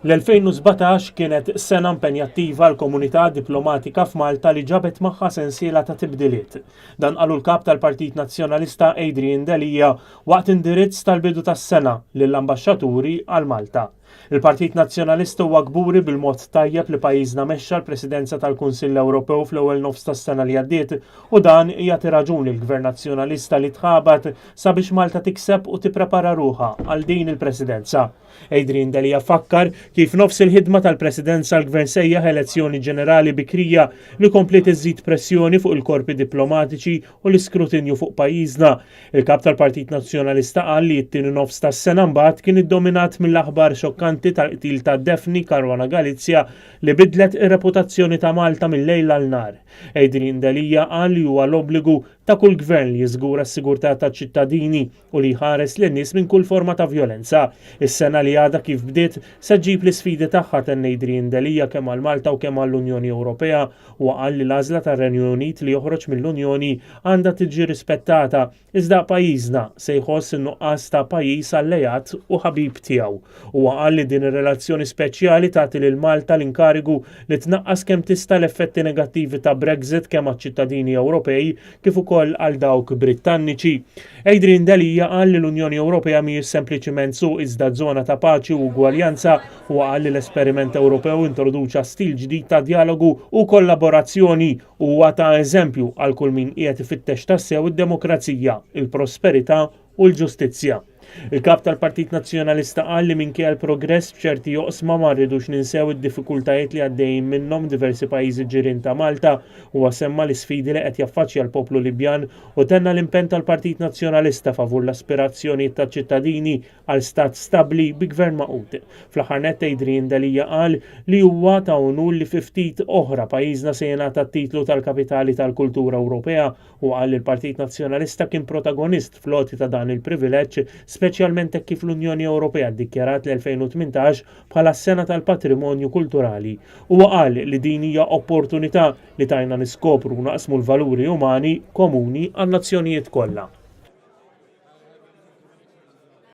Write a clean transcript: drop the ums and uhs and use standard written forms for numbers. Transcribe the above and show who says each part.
Speaker 1: L-2017 kienet sena impenjattiva l-komunità diplomatika f'Malta li ġabet magħha sensiela ta' tibdiliet. Dan qalu l-kap tal-Partit Nazzjonalista Adrian Delija waqt indirizz tal-bidu tas-sena lill-ambaxxaturi għal Malta. Il-Partit Nazzjonalista huwa kburi bil-mod tajjeb li pajjiżna mexxa l-Presidenza tal-Kunsill Ewropew fl-ewwel nofs tas-sena li għaddiet u dan jagħti raġuni l-Gvern Nazzjonalista li tħabat sabiex Malta tikseb u tipprepara ruħha għal din il-Presidenza. Adrian Delija fakkar kif nofs il-ħidma tal-Presidenza l-Gvern sejjaħ elezzjoni ġenerali bikrija li komplet iżid pressjoni fuq il-korpi diplomatiċi u l-iskrutinju fuq pajjiżna. Il-kap tal-Partit Nazzjonalista qal li t-tieni nofs tas-sena mbagħad kien iddominat mill-aħbar xokkanti tal-qtil ta' Defni Caruana Galizia li bidlet ir-reputazzjoni ta' Malta mill-lejl għal nar. Adrian Delija qal li huwa l-obbligu ta' kull gvern li jiżgura s-sigurtà taċ-ċittadini u li jħares lin-nies minn kull forma ta' vjolenza. Is-sena li għadha kif bdiet se ġġib l-isfidi tagħha ten Adrian Delija kemm għal Malta u kemm għall-Unjoni Ewropea u qal li l-għażla tar-Renju Unit li joħroġ mill-Unjoni għandha tiġi rispettata iżda pajjiżna se jħoss in-nuqqas ta' pajjiż allejat u ħabib tiegħu. Huwa qal li din ir-relazzjoni speċjali tagħti lil Malta l-inkarigu li tnaqqas kemm tista' l-effetti negattivi ta' Brexit kemm għaċ-ċittadini Ewropej kif ukoll għal dawk Brittaniċi. Adrian Delija qal li l-Unjoni Ewropea mhijiex sempliċiment suq iżda żona ta' paċi u ugwaljanza u qal li l-esperiment Ewropew introduċa stil ġdid ta' dialogu u kollaborazzjoni u huwa ta' eżempju għal kull min qiegħed ifittex tassew id-demokrazija, il-prosperità u l-ġustizzja. Il-kap tal-Partit Nazzjonalista qal li minkejja l-progress f'ċerti joqsma ma rridux ninsew id-diffikultajiet li għaddejjin minnhom diversi pajjiżi ġirien ta' Malta u semma l-isfidi li qed jaffaċċja l-poplu Libjan u tenna l-impenn tal-Partit Nazzjonalista favur l-aspirazzjonijiet taċ-ċittadini għal stat stabbli bi gvern maqut. Fl-aħħar nett Adrian Delija qal li huwa ta' unur li fi ftit oħra pajjiżna se jingħata t-titlu tal-Kapitali tal-Kultura Ewropea u qal li l-Partit Nazzjonalista kien protagonist fl-għoti ta' dan il-privileġġ speċjalment kif l-Unjoni Ewropea ddikjarat l-2018 bħala s-sena tal-patrimonju kulturali u qal li din hija opportunità li tajna niskopru naqsmu l-valuri umani komuni għan-nazzjonijiet kollha.